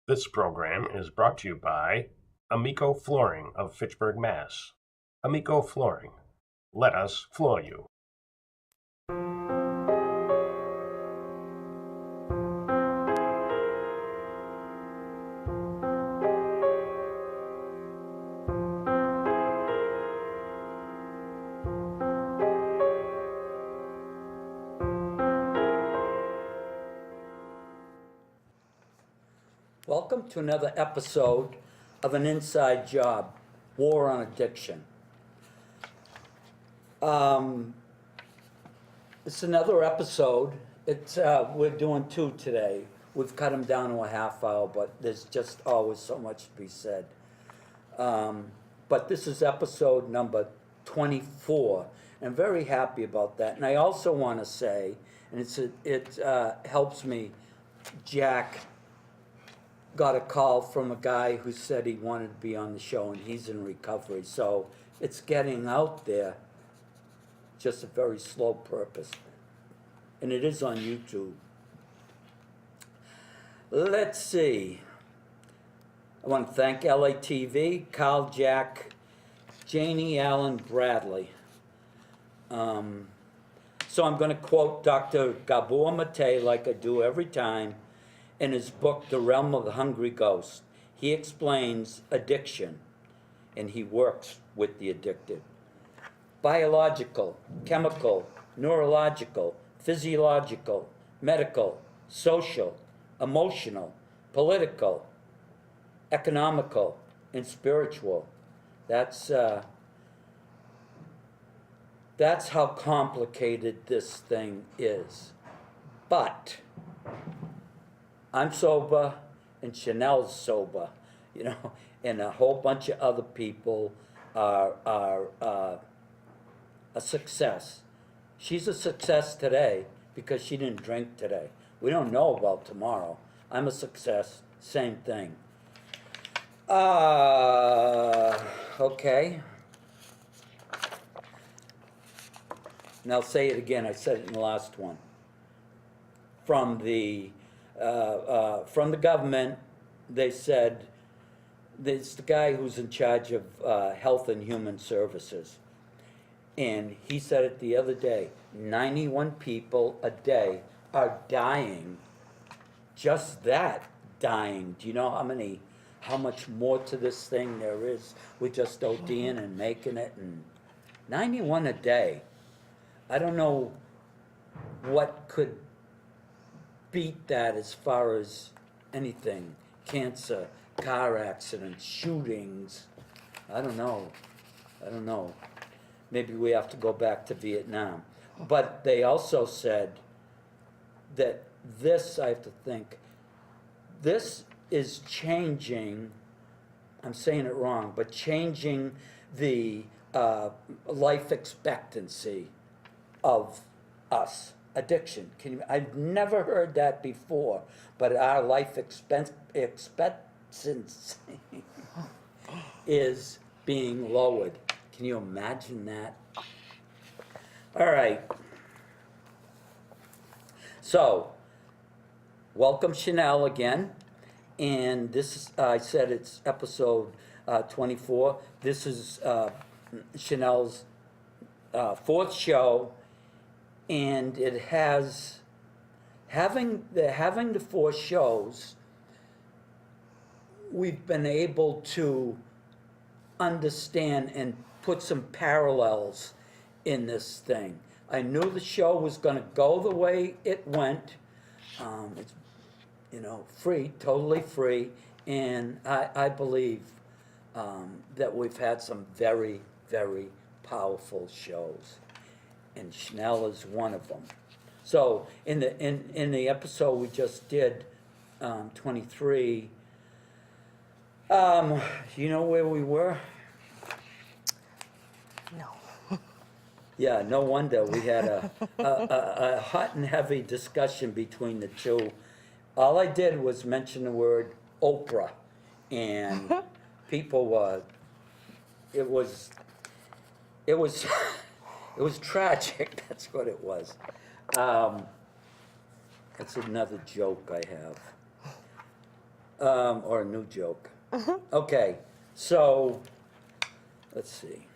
This program is brought to you by Amico Flooring of Fitchburg, Mass. Amico Flooring. Let us floor you. Welcome to another episode of An Inside Job, War on Addiction. It's another episode. We're doing two today. We've cut them down to a half hour, but there's just always so much to be said. But this is episode number 24. And I'm very happy about that. And I also want to say, and it helps me, Jack got a call from a guy who said he wanted to be on the show, and he's in recovery. So it's getting out there, just a very slow purpose. And it is on YouTube. Let's see. I want to thank LATV, Carl, Jack, Janie, Allen, Bradley. So I'm going to quote Dr. Gabor Mate like I do every time. In his book, The Realm of the Hungry Ghost, he explains addiction, and he works with the addicted. Biological, chemical, neurological, physiological, medical, social, emotional, political, economical, and spiritual. That's how complicated this thing is. But I'm sober, and Chanelle's sober, and a whole bunch of other people are a success. She's a success today because she didn't drink today. We don't know about tomorrow. I'm a success, same thing. Okay. And I'll say it again, I said it in the last one. From the government, they said, it's the guy who's in charge of Health and Human Services. And he said it the other day, 91 people a day are dying. Just that, dying. Do you know how much more to this thing there is with just ODing and making it? And 91 a day. I don't know what could beat that as far as anything. Cancer, car accidents, shootings. I don't know. Maybe we have to go back to Vietnam. But they also said that this, I have to think, this is changing, I'm saying it wrong, but changing the life expectancy of us. Addiction. I've never heard that before, but our life expectancy is being lowered. Can you imagine that? All right. So, welcome Chanelle again. And this is, I said it's episode 24. This is Chanelle's fourth show. And it has, having the four shows, we've been able to understand and put some parallels in this thing. I knew the show was going to go the way it went. It's, free, totally free. And I believe that we've had some very, very powerful shows. And Chanelle is one of them. So in the episode we just did, 23, you know where we were? No. Yeah, no wonder. We had a hot and heavy discussion between the two. All I did was mention the word Oprah, and people were, it was It was tragic, that's what it was. That's another joke I have. Or a new joke. Okay, so, let's see.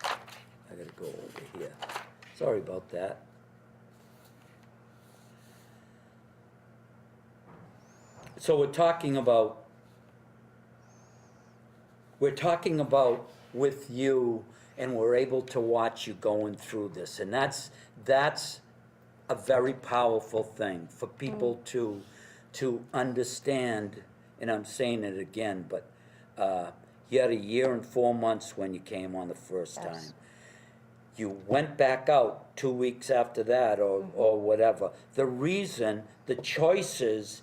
I gotta go over here. Sorry about that. So we're talking about with you, and we're able to watch you going through this, and that's a very powerful thing for people to understand. And I'm saying it again, but you had a year and 4 months when you came on the first Yes. time. You went back out 2 weeks after that, or whatever. The reason, the choices,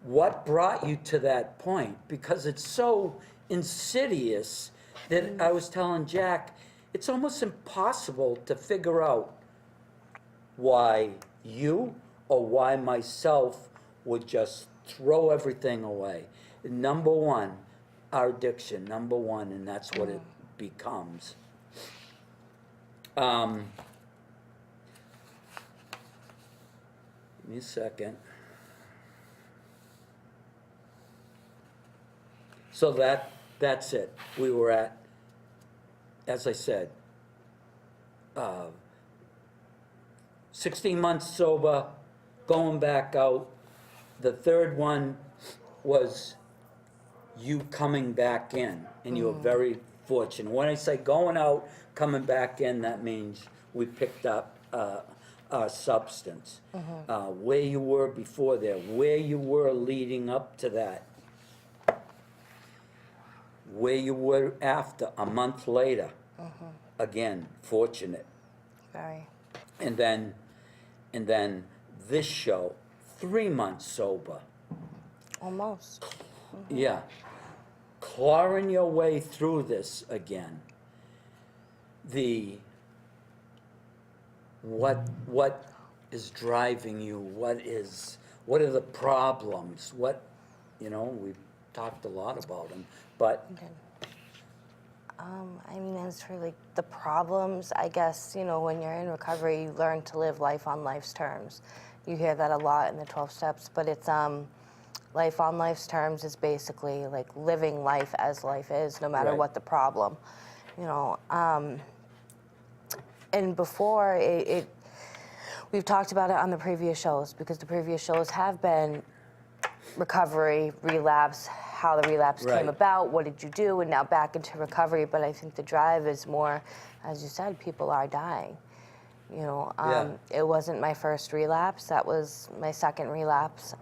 what brought you to that point, because it's so insidious that I was telling Jack, it's almost impossible to figure out why you or why myself would just throw everything away. Number one, our addiction, number one, and that's what it becomes. Give me a second. So that's it. We were at, as I said, 16 months sober, going back out. The third one was you coming back in, and you were very fortunate. When I say going out, coming back in, that means we picked up our substance. Where you were before there, where you were leading up to that, where you were after, a month later. Again, fortunate. Very. And then this show, 3 months sober. Almost. Yeah. Clawing your way through this again. What is driving you? what are the problems? We've talked a lot about them, but Okay. I mean, as for like the problems, I guess, when you're in recovery, you learn to live life on life's terms. You hear that a lot in the 12 steps, but it's life on life's terms is basically like living life as life is, no matter Right. what the problem, and before we've talked about it on the previous shows, because the previous shows have been recovery, relapse, how the relapse Right. came about, what did you do, and now back into recovery. But I think the drive is more, as you said, people are dying. Yeah. It wasn't my first relapse, that was my second relapse.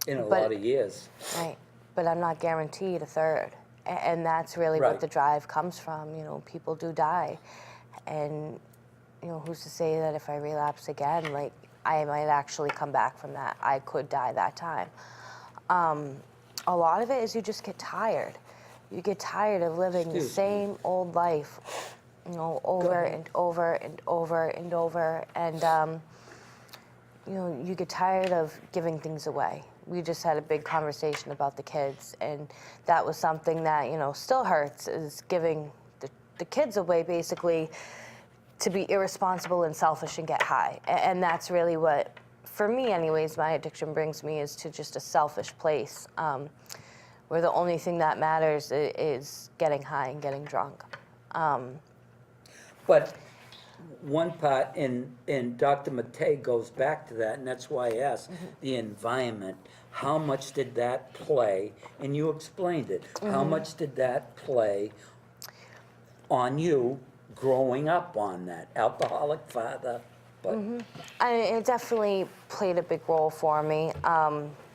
in a But- lot of years. Right, but I'm not guaranteed a third. And that's really Right. what the drive comes from, people do die. And, who's to say that if I relapse again, like, I might actually come back from that. I could die that time. A lot of it is you just get tired. You get tired of living the Excuse me. same old life, over ahead. and over and over and over. And, you get tired of giving things away. We just had a big conversation about the kids, and that was something that, still hurts, is giving the kids away, basically, to be irresponsible and selfish and get high. And that's really what, for me anyways, my addiction brings me, is to just a selfish place, where the only thing that matters is getting high and getting drunk. But one part, and Dr. Matei goes back to that, and that's why I asked, the environment. How much did that play? And you explained it. How much did that play on you growing up on that? Alcoholic father, but It definitely played a big role for me.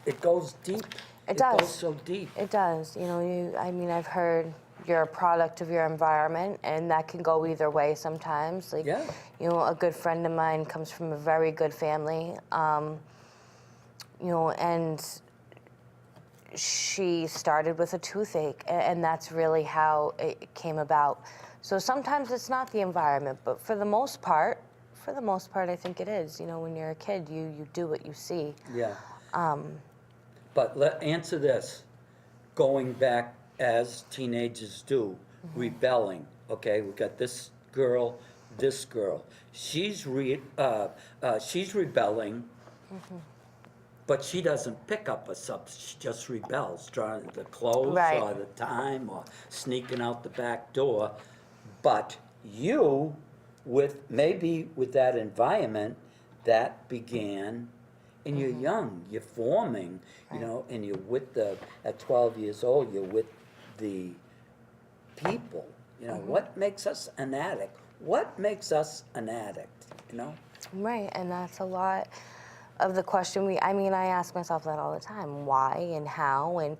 it goes deep. It does. It goes so deep. It does. I've heard you're a product of your environment, and that can go either way sometimes. Like, Yeah. a good friend of mine comes from a very good family, and she started with a toothache, and that's really how it came about. So sometimes it's not the environment, but for the most part, I think it is. When you're a kid, you do what you see. Yeah. But answer this. Going back as teenagers do, rebelling. Okay, we got this girl this girl. She's rebelling, but she doesn't pick up a substance. She just rebels, trying the clothes Right. or the time or sneaking out the back door. But you, maybe with that environment, that began, and you're young, you're forming, you know, and you're at 12 years old, you're with the people. You know, what makes us an addict? What makes us an addict, you know? Right, and that's a lot of the question I ask myself that all the time, why and how, and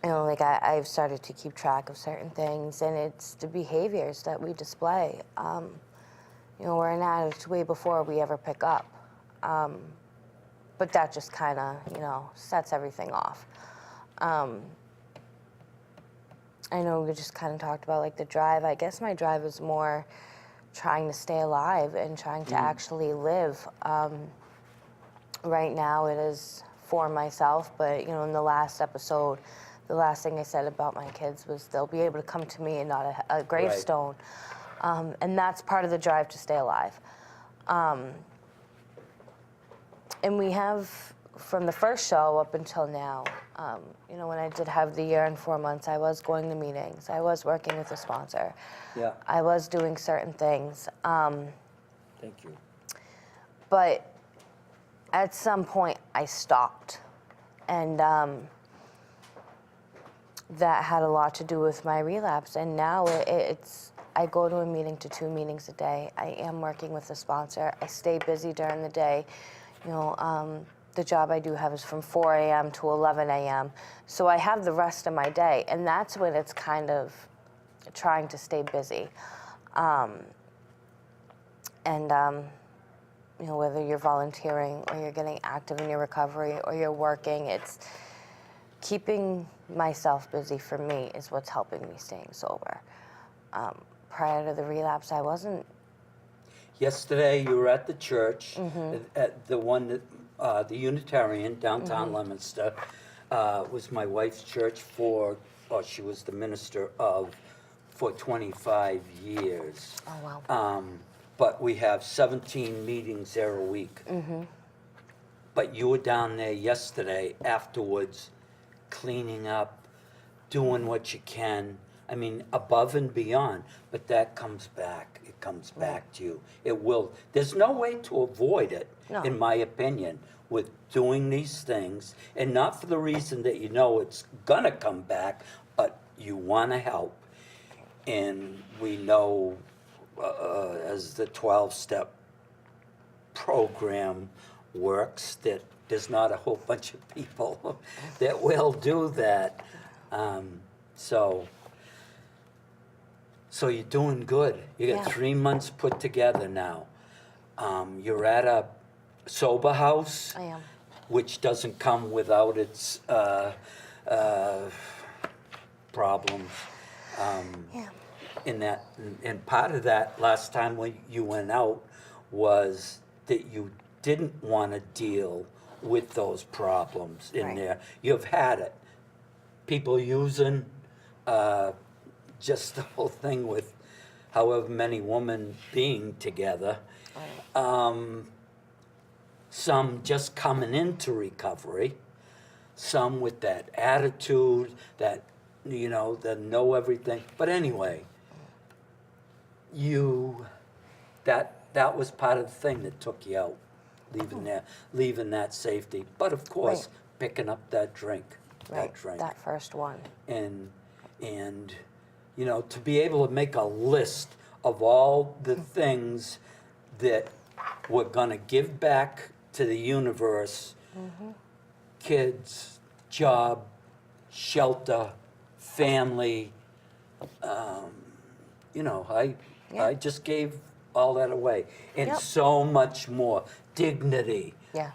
like I've started to keep track of certain things, and it's the behaviors that we display. We're an addict way before we ever pick up, but that just kind of, sets everything off. I know we just kind of talked about like the drive. I guess my drive is more trying to stay alive and trying to actually live. Right now it is for myself, but in the last episode, the last thing I said about my kids was they'll be able to come to me and not a gravestone. And that's part of the drive to stay alive. And we have, from the first show up until now, when I did have the year and 4 months, I was going to meetings. I was working with a sponsor. Yeah. I was doing certain things. Thank you. But at some point, I stopped. And that had a lot to do with my relapse. And now I go to a meeting to 2 meetings a day. I am working with a sponsor. I stay busy during the day. The job I do have is from 4 a.m. to 11 a.m. So I have the rest of my day, and that's when it's kind of trying to stay busy. Whether you're volunteering or you're getting active in your recovery or you're working, it's keeping myself busy for me is what's helping me staying sober. Prior to the relapse, I wasn't. Yesterday, you were at the church, at the one that, the Unitarian, downtown Leominster, was my wife's church she was the minister of, for 25 years. Oh, wow. But we have 17 meetings there a week. But you were down there yesterday afterwards, cleaning up, doing what you can. I mean, above and beyond, but that comes back. It comes back to you. It will. There's no way to avoid it, No. in my opinion, with doing these things, and not for the reason that you know it's gonna come back, but you wanna help. And we know, as the 12-step program works, that there's not a whole bunch of people that will do that. So you're doing good. You got Yeah. 3 months put together now. You're at a sober house, I am. which doesn't come without its problems. Yeah. And part of that last time when you went out was that you didn't want to deal with those problems in Right. there. You've had it. People using, just the whole thing with however many women being together. Some just coming into recovery, some with that attitude that, that know everything. But anyway, that was part of the thing that took you out, leaving that safety. But of course, Right. picking up that drink. Right. That first one. And to be able to make a list of all the things that we're gonna give back to the universe, kids, job, shelter, family, I just gave all that away. And Yep. so much more, dignity, Yeah.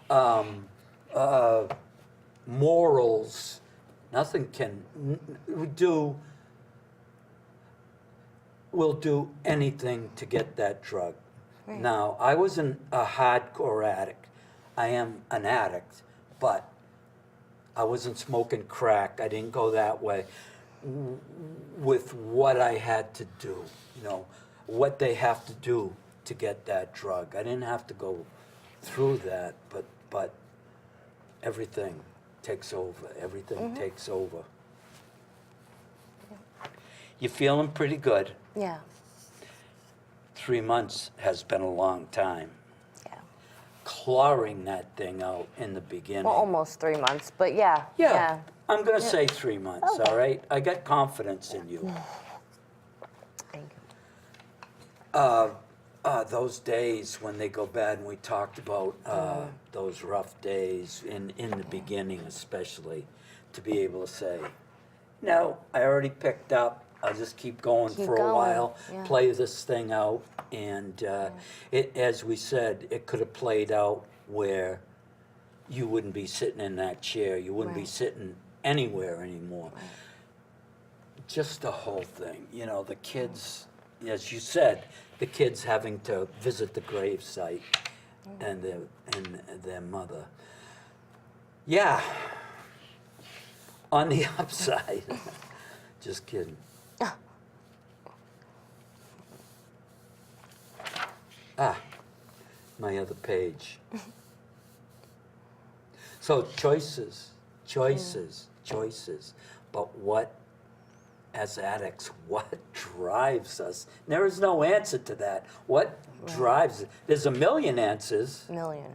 morals, nothing we'll do anything to get that drug. Right. Now, I wasn't a hardcore addict. I am an addict, but I wasn't smoking crack. I didn't go that way with what I had to do, what they have to do to get that drug. I didn't have to go through that, but everything takes over. Everything takes over. You feeling pretty good. Yeah. 3 months has been a long time. Yeah. Clawing that thing out in the beginning. Well, almost 3 months, but yeah. Yeah. I'm going to say 3 months, Okay. all right? I got confidence in you. Thank you. Those days when they go bad, and we talked about those rough days in the beginning especially, to be able to say, no, I already picked up. I'll just keep going Keep for a going, while, yeah. play this thing out. And it, as we said, it could have played out where you wouldn't be sitting in that chair. You wouldn't be Right. sitting anywhere anymore. Just the whole thing, you know, the kids, as you said, the kids having to visit the gravesite and their mother. Yeah. On the upside, just kidding. My other page. So choices. But what, as addicts, what drives us? There is no answer to that. What drives it? There's a million answers. Million.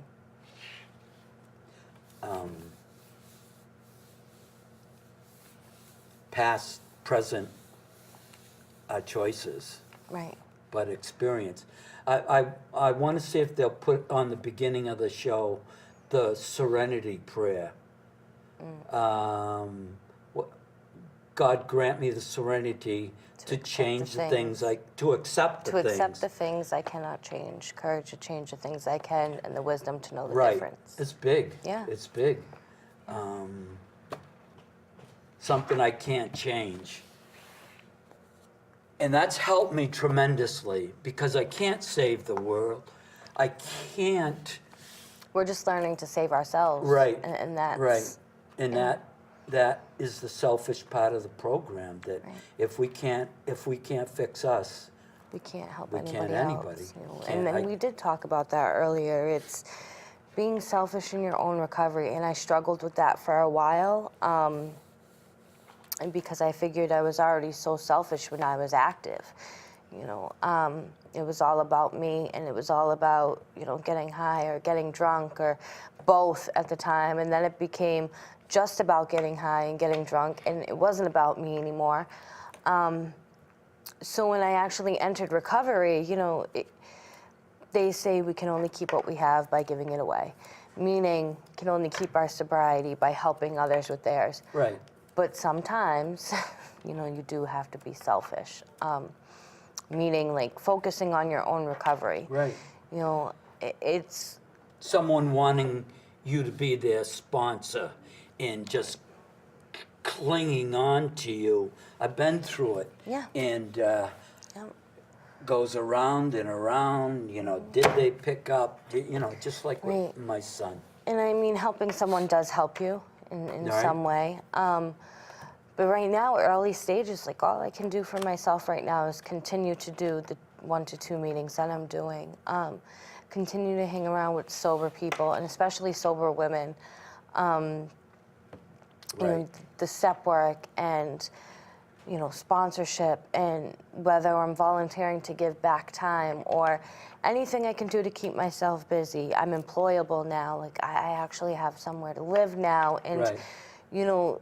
Past, present choices, Right. but experience. I want to see if they'll put on the beginning of the show the Serenity Prayer. God grant me the serenity to accept change the the things things. to accept the To things. accept the things I cannot change, courage to change the things I can, and the wisdom to know the Right. difference. It's big. Yeah. It's big. Something I can't change. And that's helped me tremendously because I can't save the world. I can't. We're just learning to save ourselves. Right. And that's Right. And yeah. that is the selfish part of the program, that Right. if we can't fix us, we can't help we anybody can't else. anybody. You know? Can't- And then I- we did talk about that earlier. It's being selfish in your own recovery, and I struggled with that for a while. And because I figured I was already so selfish when I was active, you know, it was all about me, and it was all about, you know, getting high or getting drunk or both at the time. And then it became just about getting high and getting drunk, and it wasn't about me anymore. So when I actually entered recovery, you know, they say we can only keep what we have by giving it away, meaning can only keep our sobriety by helping others with theirs. Right. But sometimes, you know, you do have to be selfish, meaning like focusing on your own recovery. Right. You know, it's Someone wanting you to be their sponsor and just clinging on to you. I've been through it. Yeah. And yeah, goes around and around, you know, did they pick up, you know, just like with Right. my son. and I mean, helping someone does help you in Right. some way. But right now, early stages, like all I can do for myself right now is continue to do the 1 to 2 meetings that I'm doing. Continue to hang around with sober people, and especially sober women. You know, Right. the step work and, you know, sponsorship, and whether I'm volunteering to give back time or anything I can do to keep myself busy. I'm employable now. Like I actually have somewhere to live now. And, Right. you know,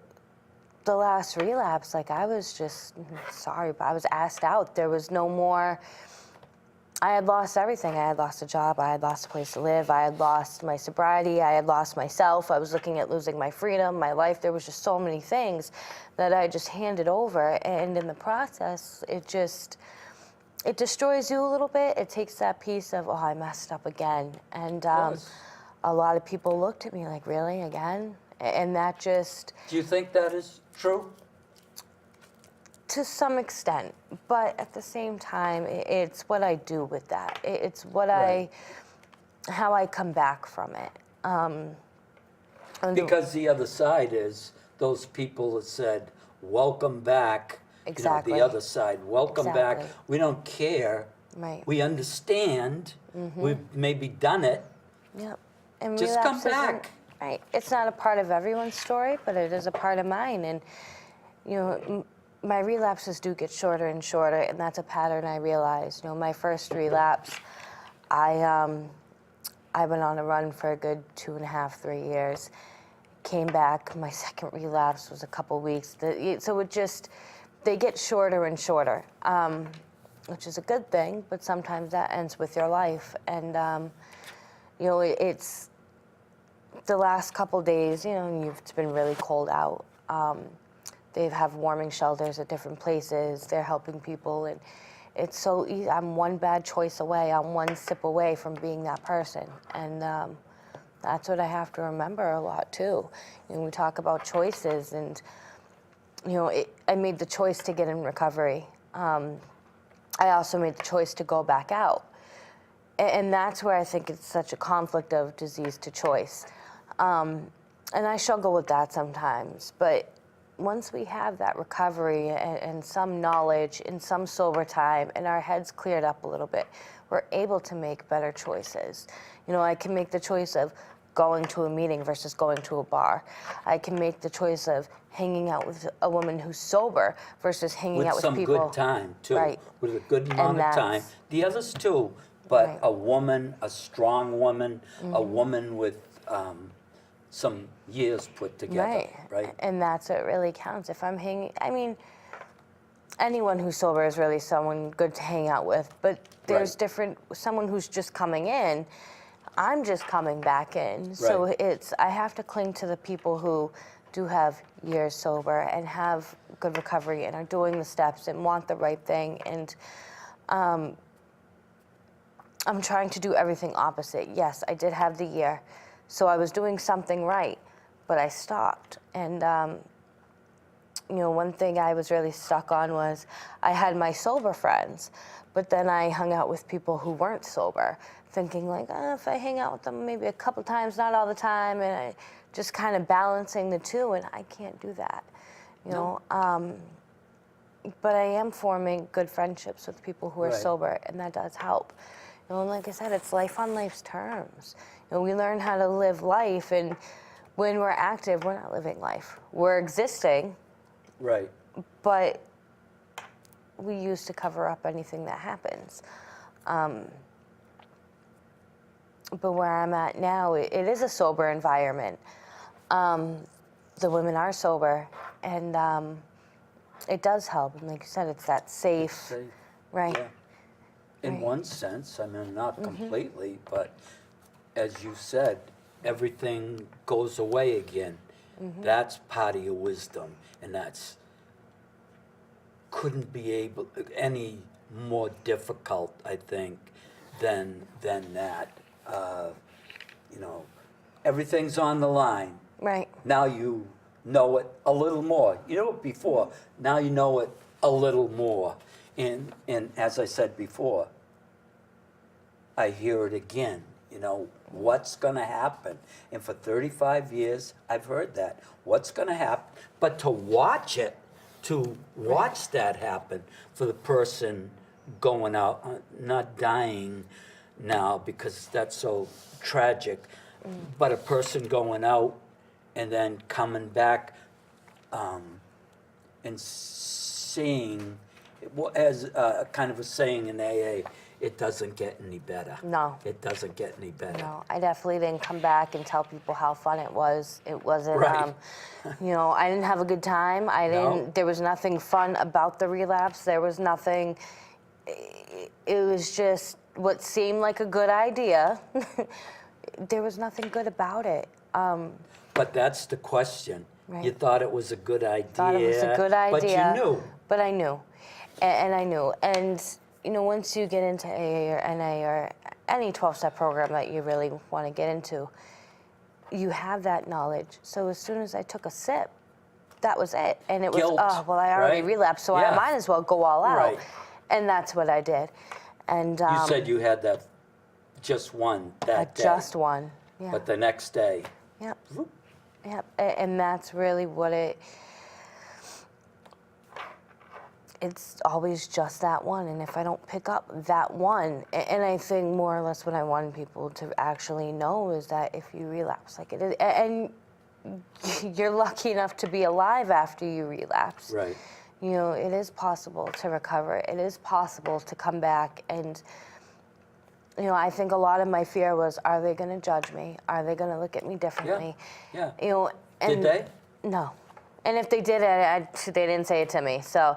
the last relapse, like I was just, sorry, but I was asked out. There was no more. I had lost everything. I had lost a job. I had lost a place to live. I had lost my sobriety. I had lost myself. I was looking at losing my freedom, my life. There was just so many things that I just handed over. And in the process, it destroys you a little bit. It takes that piece of, oh, I messed up again. And Yes. a lot of people looked at me like, really, again? And that just, Do you think that is true? to some extent, but at the same time, it's what I do with that. It's what Right. how I come back from it. And Because the other side is those people that said, welcome back. Exactly. You know, the other side, welcome back. Exactly. We don't care Right. We understand. We've maybe done it. Yep. And Just come relapse isn't- back. Right. It's not a part of everyone's story, but it is a part of mine. And, you know, my relapses do get shorter and shorter, and that's a pattern I realized. You know, my first relapse, I went on a run for a good 2.5, 3 years. Came back. My second relapse was a couple weeks. So it just, they get shorter and shorter, which is a good thing, but sometimes that ends with your life. And, you know, it's the last couple days, you know, it's been really cold out. They have warming shelters at different places. They're helping people, and it's so easy. I'm one bad choice away. I'm one sip away from being that person, and that's what I have to remember a lot too. You know, we talk about choices, and you know, I made the choice to get in recovery. I also made the choice to go back out, and that's where I think it's such a conflict of disease to choice. And I struggle with that sometimes, but once we have that recovery and some knowledge and some sober time and our heads cleared up a little bit, we're able to make better choices. You know, I can make the choice of going to a meeting versus going to a bar. I can make the choice of hanging out with a woman who's sober versus hanging out with some people. good time too. Right. With a good amount of time. The others too, but Right. a woman, a strong woman, a woman with some years put together, right? And that's what really counts. If I'm hanging, I mean, anyone who's sober is really someone good to hang out with, but there's Right. someone who's just coming in, I'm just coming back in. So Right. I have to cling to the people who do have years sober and have good recovery and are doing the steps and want the right thing. And I'm trying to do everything opposite. Yes, I did have the year, so I was doing something right, but I stopped. And you know, one thing I was really stuck on was I had my sober friends, but then I hung out with people who weren't sober, thinking like, if I hang out with them maybe a couple times, not all the time, and I just kind of balancing the two, and I can't do that, you know. But I am forming good friendships with people who are Right. sober, and that does help. You know, and like I said, it's life on life's terms. You know, we learn how to live life, and when we're active, we're not living life. We're existing, Right. but we use to cover up anything that happens. But where I'm at now, it is a sober environment. The women are sober, and it does help. And like you said, it's that safe, right? Yeah. In Right. one sense, I mean, not completely, but as you said, everything goes away again. That's part of your wisdom, and that's couldn't be able any more difficult, I think, than that. You know, everything's on the line. Right. Now you know it a little more. You know it before. Now you know it a little more. And as I said before, I hear it again. You know, what's going to happen? And for 35 years, I've heard that. What's going to happen? But to watch it, to watch that happen for the person going out, not dying now because that's so tragic, but a person going out and then coming back and seeing, as kind of a saying in AA, it doesn't get any better. No. It doesn't get any better. No, I definitely didn't come back and tell people how fun it was. It wasn't, Right. You know, I didn't have a good time. No. There was nothing fun about the relapse. There was nothing, it was just what seemed like a good idea. There was nothing good about it. But that's the question. Right. You thought it was a good idea. Thought it was a good idea. But you knew. But I knew. And I knew. And, you know, once you get into AA or NA or any 12-step program that you really want to get into, you have that knowledge. So as soon as I took a sip, that was it. And it was, Guilt, oh, well, I already right? relapsed, so Yeah. I might as well go all out. Right. And that's what I did. And You said you had that just one that day. just one. Yeah. But the next day, Yep. Yep. And that's really what it's always just that one. And if I don't pick up that one, and I think more or less what I want people to actually know is that if you relapse, like it is, and you're lucky enough to be alive after you relapse. Right. You know, it is possible to recover. It is possible to come back. And, you know, I think a lot of my fear was, are they going to judge me? Are they going to look at me differently? Yeah. You know, and Did they? No. And if they did, they didn't say it to me. So,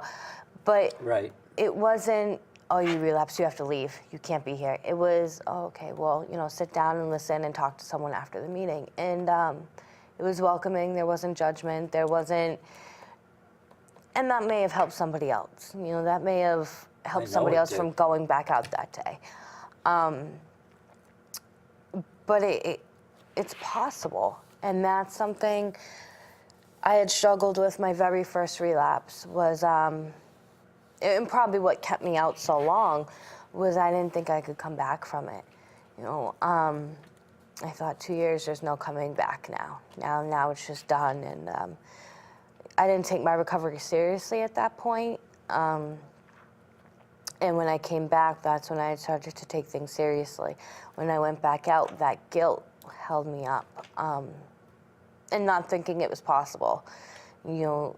but Right. it wasn't, oh, you relapsed, you have to leave. You can't be here. It was, oh, okay, well, you know, sit down and listen and talk to someone after the meeting. And it was welcoming. There wasn't judgment. There wasn't, and that may have helped somebody else. You know, that may have helped somebody else from going back out that day. But it's possible. And that's something I had struggled with my very first relapse was, and probably what kept me out so long was I didn't think I could come back from it. You know, I thought 2 years, there's no coming back now. Now it's just done. And I didn't take my recovery seriously at that point. And when I came back, that's when I started to take things seriously. When I went back out, that guilt held me up. And not thinking it was possible, you know,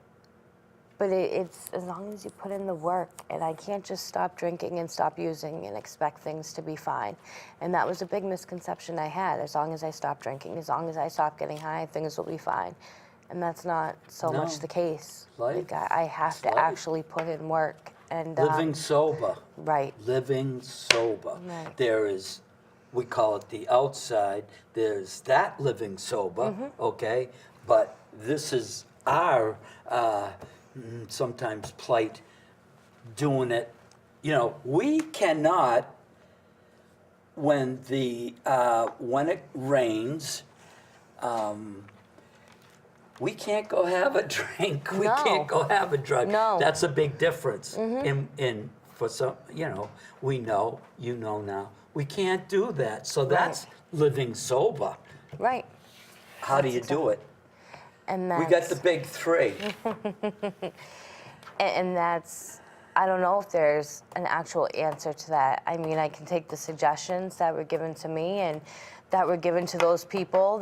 but it's as long as you put in the work, and I can't just stop drinking and stop using and expect things to be fine. And that was a big misconception I had. As long as I stop drinking, as long as I stop getting high, things will be fine. And that's not so much the case. Life. Like I have to actually put in work. And Living sober. Right. Living sober. Right. There is, we call it the outside. There's that living sober, okay? But this is our sometimes plight doing it. You know, we cannot, when it rains, we can't go have a drink. We can't go have a drug. No. That's a big difference. In for some, you know, we know, you know now, we can't do that. So that's living sober. Right. How do you do it? And We got the big three. And that's, I don't know if there's an actual answer to that. I mean, I can take the suggestions that were given to me and that were given to those people,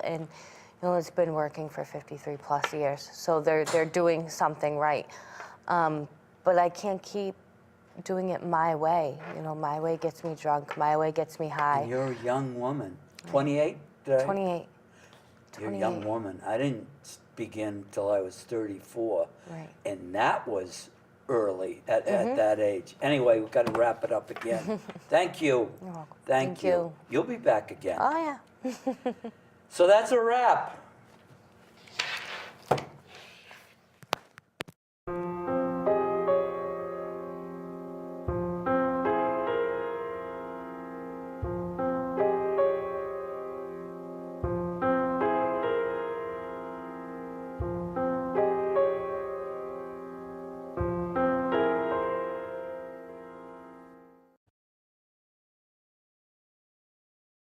and you know, it's been working for 53 plus years. So they're doing something right. But I can't keep doing it my way. You know, my way gets me drunk, my way gets me high. And you're a young woman. 28? 28. You're a young woman. I didn't begin till I was 34. Right. And that was early at that age. Anyway, we've got to wrap it up again. Thank you. You're welcome. Thank you. You'll be back again. Oh, yeah. So that's a wrap.